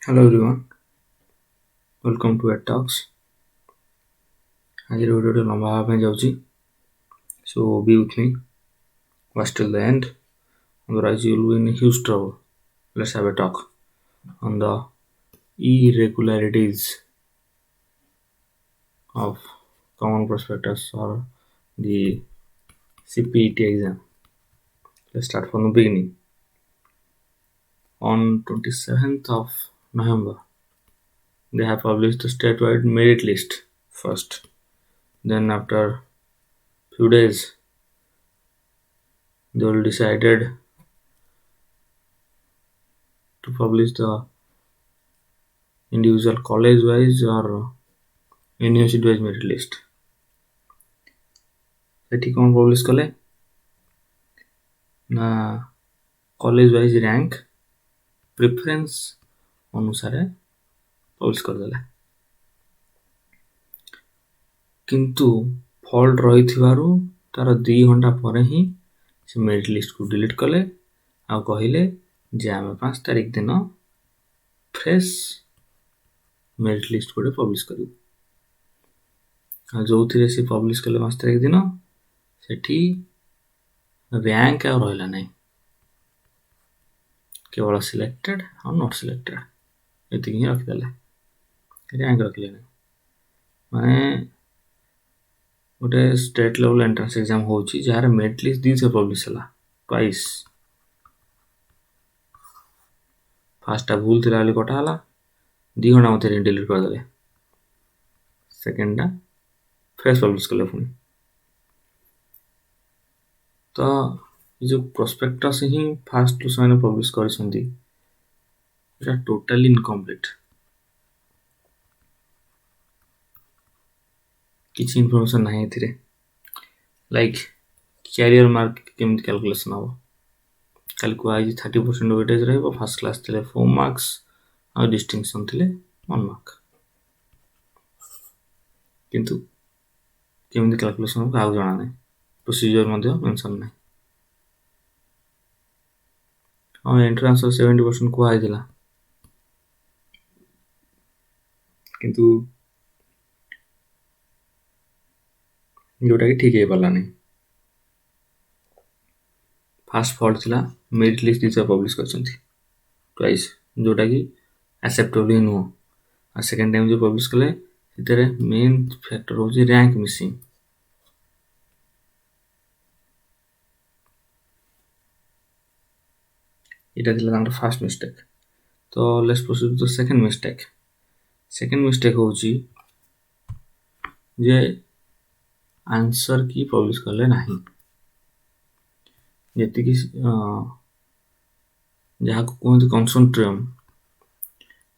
Hello everyone, welcome to Ed Talks. आज video लंबा हवा ପାଇଁ ଯାଉଛି, so be with me, watch till the end. Otherwise you will be in huge trouble. Let's have a talk on the irregularities of common prospectus or the CPET exam. Let's start from the beginning. On 27th of November, they have published the statewide merit list first. Then after few days, they will decided to publish the individual college wise or university wise merit list. ସେଠି କ'ଣ publish କଲେ ନା college wise rank preference ଅନୁସାରେ publish କରିଦେଲେ, କିନ୍ତୁ fault ରହିଥିବାରୁ ତାର 2 ଘଣ୍ଟା ପରେ ହିଁ ସେ ମେରିଟ୍ ଲିଷ୍ଟକୁ ଡିଲିଟ୍ କଲେ ଆଉ କହିଲେ ଯେ ଆମେ 5 ତାରିଖ ଦିନ ଫ୍ରେଶ୍ ମେରିଟ୍ ଲିଷ୍ଟ ଗୋଟେ ପବ୍ଲିଶ କରିବୁ। ଆଉ ଯେଉଁଥିରେ ସେ ପବ୍ଲିଶ କଲେ 5 ତାରିଖ ଦିନ ସେଠି ର୍ୟାଙ୍କ ଆଉ ରହିଲା ନାହିଁ, କେବଳ ସିଲେକ୍ଟେଡ୍ ଆଉ ନଟ୍ ସିଲେକ୍ଟେଡ୍ ଏତିକି ହିଁ ରଖିଦେଲେ, ର୍ୟାଙ୍କ ରଖିଲେ ନାହିଁ। ମାନେ ଗୋଟେ ଷ୍ଟେଟ୍ ଲେଭେଲ୍ ଏଣ୍ଟ୍ରାନ୍ସ ଏକ୍ଜାମ୍ ହେଉଛି ଯାହାର ମେରିଟ୍ ଲିଷ୍ଟ 2 ପବ୍ଲିଶ ହେଲା ଟ୍ୱାଇସ୍। ଫାର୍ଷ୍ଟଟା ଭୁଲ ଥିଲା ବୋଲି କଟା ହେଲା, 2 ଘଣ୍ଟା ମଧ୍ୟରେ ଡିଲିଟ୍ କରିଦେଲେ। ସେକେଣ୍ଡଟା ଫ୍ରେଶ୍ ପବ୍ଲିଶ କଲେ ପୁଣି। ତ ଏ ଯେଉଁ ପ୍ରୋସ୍ପେକ୍ଟସ୍ ହିଁ ଫାଷ୍ଟରୁ ସେମାନେ ପବ୍ଲିଶ କରିଛନ୍ତି ଏଇଟା ଟୋଟାଲି ଇନକମ୍ପ୍ଲିଟ୍। କିଛି ଇନଫର୍ମେସନ୍ ନାହିଁ ଏଥିରେ, ଲାଇକ୍ କ୍ୟାରିୟର ମାର୍କ କେମିତି କ୍ୟାଲକୁଲେସନ୍ ହେବ। କାଲି କୁହାଯାଇଛି 30% ୱେଟେଜ୍ ରହିବ, ଫାର୍ଷ୍ଟ କ୍ଲାସ୍ ଥିଲେ 4 ମାର୍କସ୍ ଆଉ ଡିଷ୍ଟିଂସନ୍ ଥିଲେ 1 ମାର୍କ, କିନ୍ତୁ କେମିତି କ୍ୟାଲକୁଲେସନ୍ ହେବ କାହାକୁ ଜଣା ନାହିଁ, ପ୍ରୋସିଜିଓର ମଧ୍ୟ ମେନ୍ସନ୍ ନାହିଁ। ହଁ, ଏଣ୍ଟ୍ରାନ୍ସର 70% କୁହାଯାଇଥିଲା, କିନ୍ତୁ ଯେଉଁଟାକି ଠିକ୍ ହେଇପାରିଲାନି। ଫାର୍ଷ୍ଟ ଫଲ୍ଟ ଥିଲା ମେରିଟ୍ ଲିଷ୍ଟ 2 ପବ୍ଲିଶ କରିଛନ୍ତି ଟ୍ୱାଇସ୍, ଯେଉଁଟାକି ଆକ୍ସେପ୍ଟେବଲ୍ ହିଁ ନୁହଁ। ଆଉ ସେକେଣ୍ଡ ଟାଇମ୍ ଯେଉଁ ପବ୍ଲିଶ କଲେ ସେଥିରେ ମେନ୍ ଫ୍ୟାକ୍ଟର ହେଉଛି ର୍ୟାଙ୍କ ମିସିଂ। ଏଇଟା ଥିଲା ତାଙ୍କର ଫାର୍ଷ୍ଟ ମିଷ୍ଟେକ୍। ତ let's proceed to second mistake. Second mistake ହେଉଛି ଯେ ଆନ୍ସର କି ପବ୍ଲିଶ କଲେ ନାହିଁ। ଯେତିକି ଯାହାକୁ କୁହନ୍ତି କନସୋର୍ଟିୟମ୍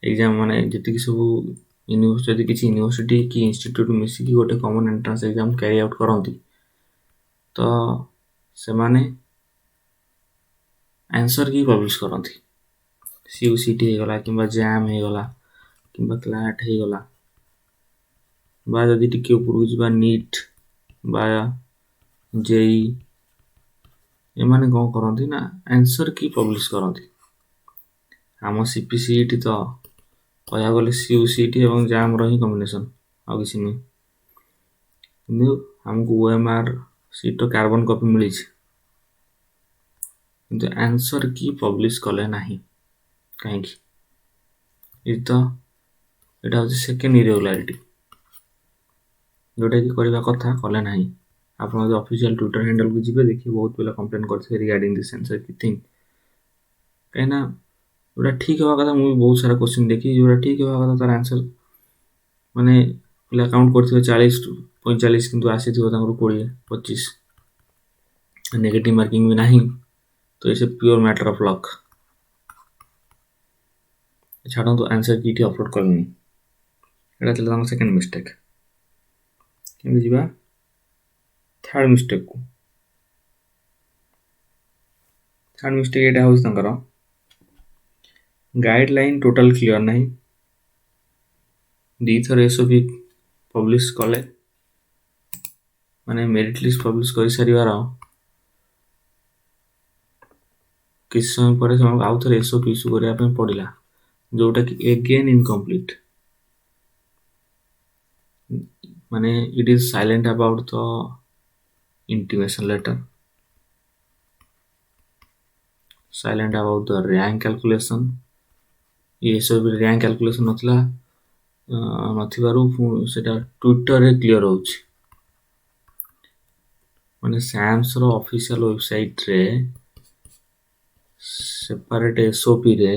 ଏକ୍ଜାମ୍, ମାନେ ଯେତିକି ସବୁ ଯଦି କିଛି ୟୁନିଭର୍ସିଟି କି ଇନଷ୍ଟିଟ୍ୟୁଟ୍ ମିଶିକି ଗୋଟେ common entrance exam carry out କରନ୍ତି, ତ ସେମାନେ ଆନ୍ସର କି ପବ୍ଲିଶ କରନ୍ତି। CUCT ହେଇଗଲା କିମ୍ବା ଜାମ୍ ହେଇଗଲା କିମ୍ବା କ୍ଲାଟ୍ ହେଇଗଲା, ବା ଯଦି ଟିକେ ଉପରକୁ ଯିବା ନିଟ୍ ବା JEE, ଏମାନେ କ'ଣ କରନ୍ତି ନା ଆନ୍ସର କି ପବ୍ଲିଶ କରନ୍ତି। ଆମ CPCET ତ କହିବାକୁ ଗଲେ CUCT ଏବଂ ଜାମ୍ର ହିଁ କମ୍ବିନେସନ୍, ଆଉ କିଛି ନୁହେଁ। କିନ୍ତୁ ଆମକୁ OMR ସିଟ୍ର କାର୍ବନ କପି ମିଳିଛି, କିନ୍ତୁ ଆନ୍ସର କି ପବ୍ଲିଶ କଲେ ନାହିଁ କାହିଁକି? ଏଇଟା ହେଉଛି ସେକେଣ୍ଡ ଇରେଗୁଲାରିଟି, ଯେଉଁଟାକି କରିବା କଥା କଲେ ନାହିଁ। ଆପଣ ଯଦି ଅଫିସିଆଲ ଟ୍ୱିଟର ହ୍ୟାଣ୍ଡେଲକୁ ଯିବେ ଦେଖିବେ ବହୁତ ପିଲା କମ୍ପ୍ଲେନ୍ କରିଥିବେ ରିଗାର୍ଡିଂ ଦିସ୍ ଆନ୍ସର କି ଥିଙ୍ଗ। କାହିଁକିନା ଯେଉଁଟା ଠିକ୍ ହେବା କଥା, ମୁଁ ବି ବହୁତ ସାରା କୋଶ୍ଚିନ୍ ଦେଖି ଯେଉଁଟା ଠିକ୍ ହେବା କଥା ତାର ଆନ୍ସର, ମାନେ ପିଲା କାଉଣ୍ଟ କରିଥିବେ 40-45 କିନ୍ତୁ ଆସିଥିବ ତାଙ୍କର 20-25। ନେଗେଟିଭ୍ ମାର୍କିଂ ବି ନାହିଁ, ତ it's a pure matter of luck. ଛାଡ଼ନ୍ତୁ, ଆନ୍ସର କି ଏଠି ଅପଲୋଡ଼ କଲେନି, ଏଇଟା ଥିଲା ତାଙ୍କ ସେକେଣ୍ଡ ମିଷ୍ଟେକ୍। କେମିତି ଯିବା ଥାର୍ଡ଼ ମିଷ୍ଟେକ୍କୁ। ଥାର୍ଡ଼ ମିଷ୍ଟେକ୍ ଏଇଟା ହେଉଛି ତାଙ୍କର ଗାଇଡ଼ଲାଇନ୍ ଟୋଟାଲ କ୍ଲିଅର ନାହିଁ। 2 ଥର SOP ପବ୍ଲିଶ କଲେ, ମାନେ ମେରିଟ୍ ଲିଷ୍ଟ ପବ୍ଲିଶ କରିସାରିବାର କିଛି ସମୟ ପରେ ସେମାନଙ୍କୁ ଆଉ ଥରେ SOP ଇସ୍ୟୁ କରିବା ପାଇଁ ପଡ଼ିଲା। जोटा कि एगेन इनकम्प्लीट, माने it is silent about the intimation letter, silent about the rank calculation. ये सब रैंक कैलकुलेशन नथिला नथिबारु सेटा ट्विटर रे क्लियर होछि, माने सैम्स रो ऑफिशियल वेबसाइट रे सेपरेट एसओपी रे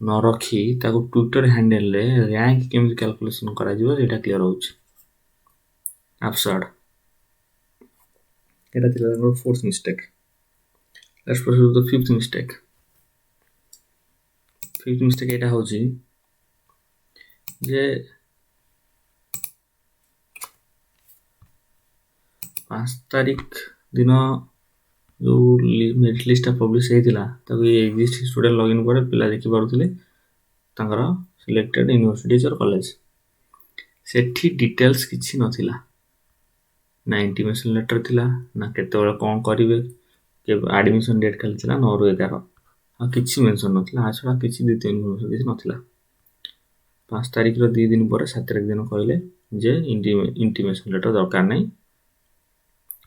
न रखी ताको ट्विटर हैंडल रे रैंक केमि कैलकुलेशन करा जिवो एटा क्लियर होछि। absurd, एटा थिला हमर fourth mistake. Let's proceed to the fifth mistake. Fifth mistake एटा होछि जे 5 तारीख दिन जो मेरिट लिस्ट पब्लिश होइतिला ताको एग्जिस्ट स्टूडेंट लॉगिन पर पिला देखि पारुथिले तांकर सिलेक्टेड यूनिवर्सिटीज और कॉलेज, सेठी डिटेल्स किछि नथिला, ना इंटीमेशन लेटर थिला, ना केते बेला कोन करिवे, के एडमिशन डेट खाली थिला 9 ରୁ 11 आ किछि मेंशन नथिला, आ छडा किछि द्वितीय इन्फॉर्मेशन किछि नथिला। 5 तारीख रो 2 दिन पर 7 तारीख दिन कहले जे इंटीमेशन लेटर दरकार नै,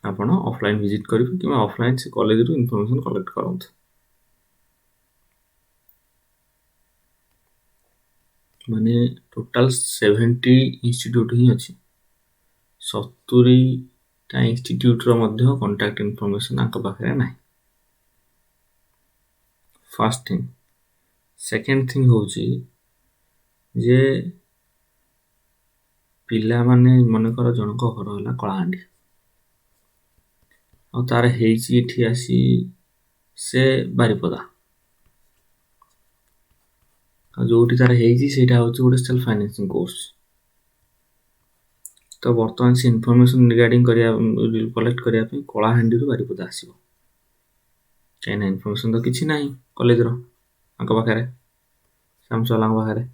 आपण ऑफलाइन विजिट करिवे कि ऑफलाइन से कॉलेज रू इन्फॉर्मेशन कलेक्ट करंत। माने टोटल 70 इंस्टीट्यूट ही अछि, 70 टा इंस्टीट्यूट रो मध्य कांटेक्ट इन्फॉर्मेशन आक पाखरे नै। First thing. सेकंड थिंग होची जे पिला माने मनकर जनक घर होला कलाहांडी और तार हेची एठी आसी से बारिपदा, जोटी तार हेची सेटा होची गोटे सेल्फ फाइनेंसिंग कोर्स। तो वर्तमान से इन्फॉर्मेशन रिगार्डिंग करिया कलेक्ट करिया पे कलाहांडी रो बारिपदा आसीबो, चाइना इन्फॉर्मेशन तो किछि नाही कॉलेज रो आक पाखरे सामसला पाखरे,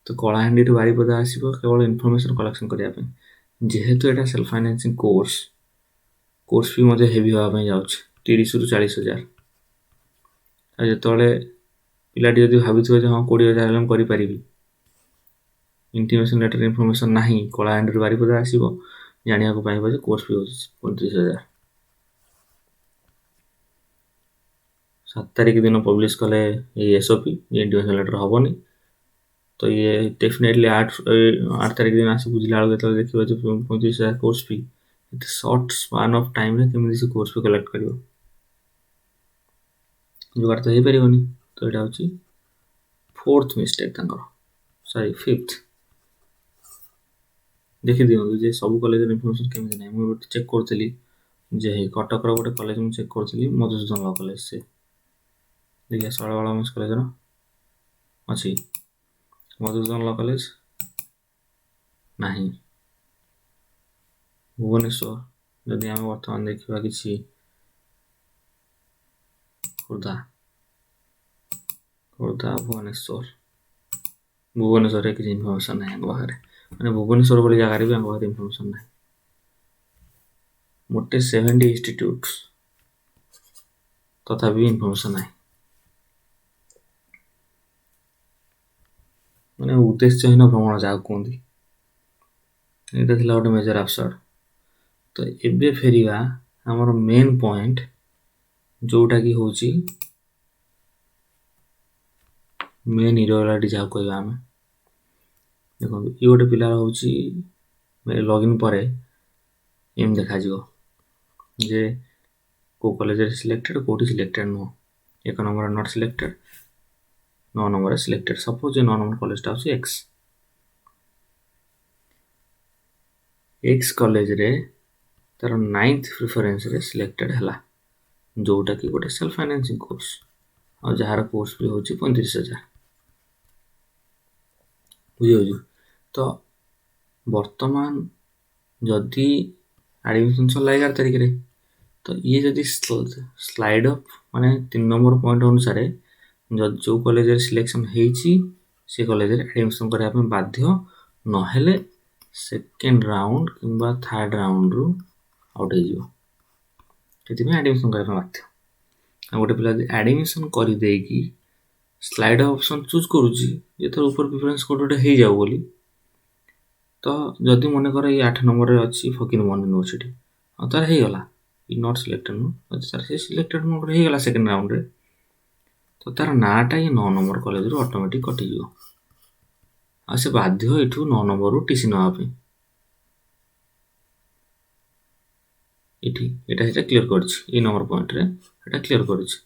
तो कलाहांडी रो बारिपदा आसीबो केवल इन्फॉर्मेशन कलेक्शन करिया पे। जेहेतु एटा सेल्फ फाइनेंसिंग कोर्स भी मजे हेवी होगा पे जाउछ 30 ରୁ 40 हजार। आ जेतले पिलाटी जदि भाबिथबे जे हां 20 हजार हम करि परिबी, इंटीमेशन लेटर इन्फॉर्मेशन नाही, कलाहांडी रो बारिपदा आसीबो, जानिया को पाइबो जे कोर्स भी होछ 35 हजार। 7 तारीख दिन पब्लिश कले ये एसओपी इंटीमेशन लेटर हबोनी, तो ये डेफिनेटली 8 तारीख दिन आसी बुझिला बेले तो देखिबो जे 35 हजार course fee it short span of time रे केमि से कोर्स फी कलेक्ट करियो, जुगाड़ तो हे परिबोनी। तो एटा होची फोर्थ मिस्टेक तांकर, सॉरी फिफ्थ। देखि दियो जे सब कॉलेज रे इन्फॉर्मेशन केमि नै, मु चेक करथली जे कटक रो गोटे कॉलेज मु चेक करथली मधुसूदन लॉ कॉलेज से, देखिए शैलबाला वुमेन्स कॉलेज रो अछि, मधुसूदन लॉ कॉलेज नाही। भुवनेश्वर जदि आम वर्तमान देखा कि खोर्धा भुवनेश्वर किसी इनफर्मेशन ना बाहर, मैंने भुवनेश्वर वाली जगह भी बाहर इनफर्मेशन ना मोटे 70 इंस्टीट्यूट तथा भी इनफर्मेशन ना, मैंने उद्देश्यहीन भ्रमण जहाँ कहते ये गोटे मेजर अफसर। तो एबे फेरिया हमर मेन पॉइंट जोटा कि होची मेन इरेगुलारिटी जहाँ कहबा आमे देखो ये गोटे पिलार होची लॉगिन पर एम देखा जिवो जे को कॉलेज रे सिलेक्टेड कोठी selected no, 1 number not selected, 9 number selected. Suppose 9 number college टा होची एक्स कॉलेज रे तार 9th प्रेफरेंस रे सिलेक्टेड हला, जोटा कि गोटे सेल्फ फाइनेंसिंग कोर्स और जहार कोर्स भी होची 35 हजार बुझियो। तो वर्तमान जदि एडमिशन चला 11 तारीख रे, तो ये जदि स्लाइड अप माने 3 नंबर पॉइंट अनुसार जो कॉलेज रे सिलेक्शन हेची से कॉलेज रे एडमिशन करिया पे बाध्य, नहेले सेकेंड राउंड किंबा थर्ड राउंड रू आउट हो जिवो, एडमिशन करिया बाध्य। गोटे पिला एडमिशन कर देकी ସ୍ଲାଇଡ୍ ଅପସନ୍ ଚୁଜ୍ କରୁଛି ଯେତେବେଳେ ଉପର ପ୍ରିଫରେନ୍ସ କୋଡ଼ ଗୋଟେ ହେଇଯାଉ ବୋଲି। ତ ଯଦି ମନେକର ଏଇ 8 ନମ୍ବରରେ ଅଛି ଫକୀରମୋହନ ୟୁନିଭର୍ସିଟି, ଆଉ ତାର ହେଇଗଲା, ଇ ନଟ୍ ସିଲେକ୍ଟେଡ୍ ନୁହଁ, ଯଦି ତାର ସେ ସିଲେକ୍ଟେଡ୍ ନମ୍ବର ହେଇଗଲା ସେକେଣ୍ଡ ରାଉଣ୍ଡରେ, ତ ତାର ନାଁଟା ଏଇ 9 ନମ୍ବର କଲେଜରୁ ଅଟୋମେଟିକ୍ କଟିଯିବ। ଆଉ ସେ ବାଧ୍ୟ ଏଠୁ 9 ନମ୍ବରରୁ ଟିସି ନେବା ପାଇଁ। ଏଠି ଏଇଟା ସେଟା କ୍ଲିୟର କରିଛି, ଏଇ ନମ୍ବର ପଏଣ୍ଟରେ ଏଇଟା କ୍ଲିୟର କରିଛି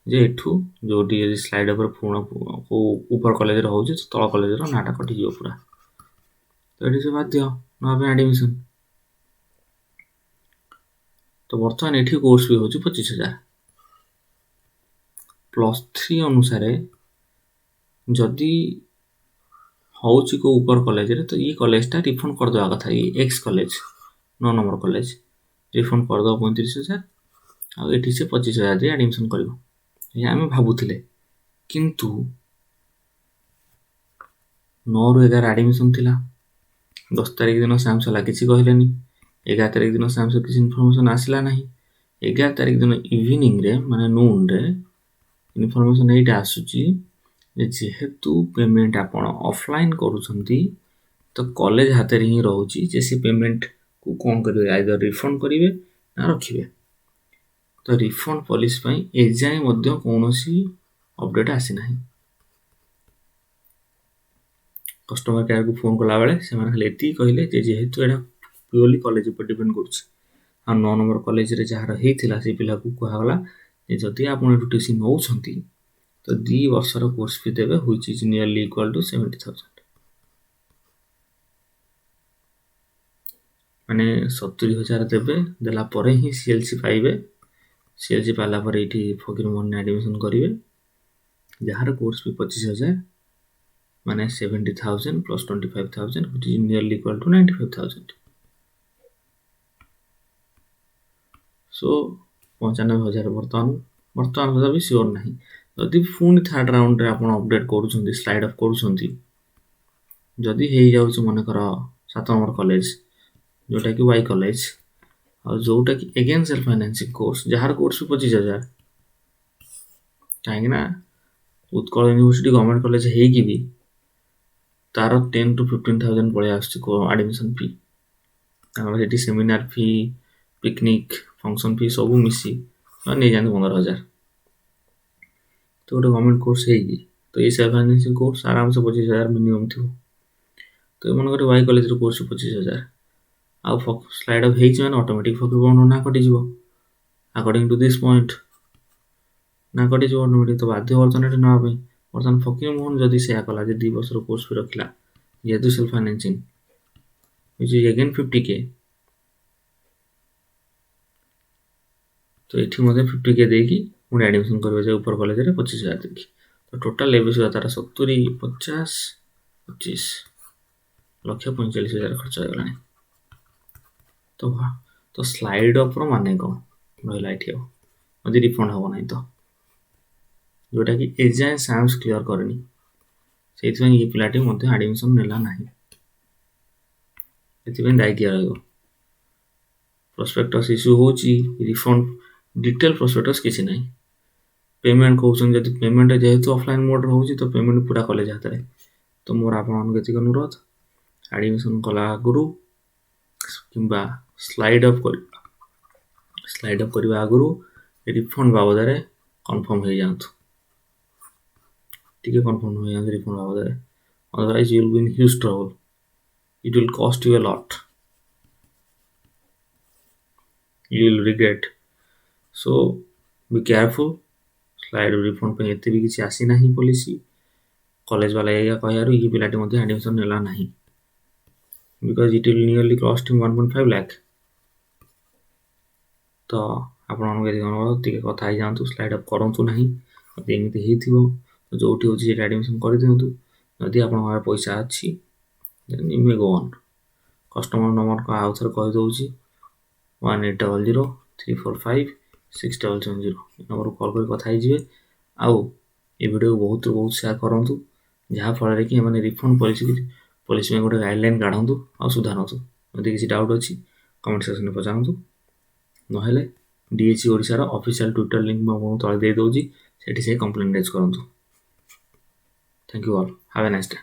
ଯେ ଏଠୁ ଯେଉଁଠି ଯଦି ସ୍ଲାଇଡ୍ ଉପରେ ପୁରୁଣା କେଉଁ ଉପର କଲେଜରେ ହେଉଛି ତ ତଳ କଲେଜର ନାଁଟା କଟିଯିବ ପୁରା। ତ ଏଠି ସେ ବାଧ୍ୟ ନେବା ପାଇଁ ଆଡ଼ମିସନ୍। ତ ବର୍ତ୍ତମାନ ଏଠି କୋର୍ସ ବି ହେଉଛି 25,000। +3 ଅନୁସାରେ ଯଦି ହେଉଛି କେଉଁ ଉପର କଲେଜରେ, ତ ଏଇ କଲେଜଟା ରିଫଣ୍ଡ କରିଦେବା କଥା। ଏଇ X college 9 number college refund କରିଦେବ 35,000, ଆଉ ଏଠି ସେ 25,000 ଦେଇ ଆଡ଼ମିସନ୍ କରିବ। ଏହା ଆମେ ଭାବୁଥିଲେ, କିନ୍ତୁ 9ରୁ 11 ଆଡ଼ମିସନ୍ ଥିଲା। 10 ତାରିଖ ଦିନ ସାମସଲା କିଛି କହିଲେନି। 11 ତାରିଖ ଦିନ ସାମସୁ କିଛି ଇନଫର୍ମେସନ୍ ଆସିଲା ନାହିଁ। 11 ତାରିଖ ଦିନ ଇଭିନିଂରେ ମାନେ ନୁନ୍ରେ ଇନଫର୍ମେସନ୍ ଏଇଟା ଆସୁଛି ଯେ ଯେହେତୁ ପେମେଣ୍ଟ ଆପଣ ଅଫଲାଇନ୍ କରୁଛନ୍ତି, ତ କଲେଜ ହାତରେ ହିଁ ରହୁଛି ଯେ ସେ ପେମେଣ୍ଟକୁ କ'ଣ କରିବେ, ଆଇଦର ରିଫଣ୍ଡ କରିବେ ନା ରଖିବେ। ତ ରିଫଣ୍ଡ ପଲିସି ପାଇଁ ଏଯାଏଁ ମଧ୍ୟ କୌଣସି ଅପଡ଼େଟ୍ ଆସିନାହିଁ। କଷ୍ଟମର କେୟାରକୁ ଫୋନ୍ କଲାବେଳେ ସେମାନେ ଖାଲି ଏତିକି କହିଲେ ଯେ ଯେହେତୁ ଏଇଟା ପିଓରଲି କଲେଜ ଉପରେ ଡିପେଣ୍ଡ କରୁଛି, ଆଉ 9 ନମ୍ବର କଲେଜରେ ଯାହାର ହେଇଥିଲା ସେ ପିଲାକୁ କୁହାଗଲା ଯେ ଯଦି ଆପଣ ଏଠୁ ଟିସି ନେଉଛନ୍ତି ତ 2 ବର୍ଷର କୋର୍ସ ଫି ଦେବେ, which is nearly equal to 70,000। ମାନେ 70,000 ଦେବେ, ଦେଲା ପରେ ହିଁ CLC ପାଇବେ। CLC ପାଇଲା ପରେ ଏଇଠି ଫକୀରମୋହନରେ ଆଡ଼ମିସନ୍ କରିବେ, ଯାହାର କୋର୍ସ ଫି 25,000, ମାନେ 70,000 + 25,000 which is nearly equal to 95,000. Show 95,000 ବର୍ତ୍ତମାନ କଥା ବି ସିଓର ନାହିଁ। ଯଦି ପୁଣି ଥାର୍ଡ଼ ରାଉଣ୍ଡରେ ଆପଣ ଅପଡ଼େଟ୍ କରୁଛନ୍ତି, ସ୍ଲାଇଡ୍ ଅପ୍ କରୁଛନ୍ତି, ଯଦି ହେଇଯାଉଛି ମନେକର 7 ନମ୍ବର କଲେଜ ଯେଉଁଟାକି ୱାଇ କଲେଜ, ଆଉ ଯେଉଁଟାକି ଏଗେନ୍ ସେଲ୍ଫ ଫାଇନାନ୍ସିଂ କୋର୍ସ, ଯାହାର କୋର୍ସ ବି 25,000, କାହିଁକିନା ଉତ୍କଳ ୟୁନିଭର୍ସିଟି ଗଭର୍ଣ୍ଣମେଣ୍ଟ କଲେଜ ହେଇକି ବି ତାର 10,000 to 15,000 ପଳେଇ ଆସୁଛି ଆଡ଼ମିସନ୍ ଫି। ତାଙ୍କର ସେଠି seminar fee, picnic, function fee ସବୁ ମିଶି ନେଇଯାଆନ୍ତି 15,000। ତ ଗୋଟେ ଗଭର୍ଣ୍ଣମେଣ୍ଟ କୋର୍ସ ହେଇକି ତ ଏଇ ସେଲ୍ଫ ଫାଇନାନ୍ସିଂ କୋର୍ସ ଆରାମସେ 25,000 ମିନିମମ୍ ଥିବ। ତ ଏମାନଙ୍କର ୱାଇ କଲେଜର କୋର୍ସ 25,000, ଆଉ ସ୍ଲାଇଡ୍ ଅପ୍ ହେଇଛି ମାନେ ଅଟୋମେଟିକ୍ ଫକୀରମୋହନ ନା କଟିଯିବ। ଆକର୍ଡିଂ ଟୁ ଦିସ୍ ପଏଣ୍ଟ ନା କଟିଯିବ ଅଟୋମେଟିକ୍। ତ ବାଧ୍ୟ ବର୍ତ୍ତମାନ ଏଠି ନେବା ପାଇଁ। ବର୍ତ୍ତମାନ ଫକୀରମୋହନ ଯଦି ସେୟା କଲା ଯେ 2 ବର୍ଷର କୋର୍ସ ଫି ରଖିଲା, ଯେହେତୁ self financing which is again 50K, ତ ଏଠି ମଧ୍ୟ 50K ଦେଇକି ପୁଣି ଆଡ଼ମିସନ୍ କରିବେ ଯେ ଉପର କଲେଜରେ 25,000 ଦେଇକି। ତ ଟୋଟାଲ୍ ଏବେ ସୁଦ୍ଧା ତାର 70, 50, 25 ଲକ୍ଷ 45,000 ଖର୍ଚ୍ଚ ହେଇଗଲାଣି। ତ ସ୍ଲାଇଡ୍ ଅପ୍ର ମାନେ କ'ଣ ରହିଲା ଏଠି, ଆଉ ଯଦି ରିଫଣ୍ଡ ହେବ ନାହିଁ ତ, ଯେଉଁଟାକି ଏଯାଏଁ ସାମ୍ସ କ୍ଲିୟର କରେନି। ସେଇଥିପାଇଁ ଏ ପିଲାଟି ମଧ୍ୟ ଆଡ଼ମିସନ୍ ନେଲା ନାହିଁ। ସେଥିପାଇଁ ଦାୟୀ କିଏ ରହିବ? ପ୍ରସ୍ପେକ୍ଟସ୍ ଇସ୍ୟୁ ହେଉଛି, ରିଫଣ୍ଡ ଡିଟେଲ୍ ପ୍ରସ୍ପେକ୍ଟସ୍ କିଛି ନାହିଁ। ପେମେଣ୍ଟ କହୁଛନ୍ତି, ଯଦି ପେମେଣ୍ଟ ଯେହେତୁ ଅଫଲାଇନ୍ ମୋଡ଼ରେ ହେଉଛି ତ ପେମେଣ୍ଟ ପୁରା କଲେଜ ହାତରେ। ତ ମୋର ଆପଣମାନଙ୍କୁ ଏତିକି ଅନୁରୋଧ, ଆଡ଼ମିସନ୍ କଲା ଆଗରୁ କିମ୍ବା ସ୍ଲାଇଡ୍ ଅପ୍ କରିବା ଆଗରୁ ରିଫଣ୍ଡ ବାବଦରେ କନଫର୍ମ ହେଇଯାଆନ୍ତୁ। ଟିକେ କନଫର୍ମ ହେଇଯାଆନ୍ତୁ ରିଫଣ୍ଡ ବାବଦରେ, otherwise you will be in huge trouble. It will cost you a lot. You will regret. So be careful. Slide refund ପାଇଁ ଏତେ ବି କିଛି ଆସିନାହିଁ ପଲିସି। କଲେଜ ବାଲା ଏଇଆ କହିବାରୁ ଏ ପିଲାଟି ମଧ୍ୟ ଆଡ଼ମିସନ୍ ନେଲା ନାହିଁ, ବିକଜ୍ ଇଟ୍ ୱିଲ୍ ନିୟରଲି କଷ୍ଟ ହିମ୍ 1.5 lakh। ତ ଆପଣମାନଙ୍କୁ ଏତିକି ଅନୁରୋଧ, ଟିକେ କଥା ହେଇଯାଆନ୍ତୁ, ସ୍ଲାଇଡ୍ ଅପ୍ କରନ୍ତୁ ନାହିଁ। ଯଦି ଏମିତି ହେଇଥିବ ତ ଯେଉଁଠି ହେଉଛି ସେଇଠି ଆଡ଼ମିସନ୍ କରିଦିଅନ୍ତୁ। ଯଦି ଆପଣଙ୍କ ପାଖରେ ପଇସା ଅଛି then you may go on. Customer number ଆଉ ଥରେ କହିଦେଉଛି, 1800-345-6070 ଏ ନମ୍ବରକୁ କଲ୍ କରି କଥା ହେଇଯିବେ। ଆଉ ଏ ଭିଡ଼ିଓକୁ ବହୁତ ସେୟାର କରନ୍ତୁ, ଯାହାଫଳରେ କି ଏମାନେ ରିଫଣ୍ଡ ପଲିସି ପାଇଁ ଗୋଟେ ଗାଇଡ଼ଲାଇନ୍ କାଢ଼ନ୍ତୁ ଆଉ ସୁଧାରନ୍ତୁ। ଯଦି କିଛି ଡାଉଟ୍ ଅଛି କମେଣ୍ଟ ସେକ୍ସନରେ ପଚାରନ୍ତୁ, ନହେଲେ DHE ଓଡ଼ିଶାର ଅଫିସିଆଲ୍ ଟ୍ୱିଟର ଲିଙ୍କ୍ ମୁଁ ଆପଣଙ୍କୁ ତଳେ ଦେଇଦେଉଛି, ସେଠି ସେ କମ୍ପ୍ଲେନ୍ ରେଜ୍ କରନ୍ତୁ। Thank you all. Have a nice day.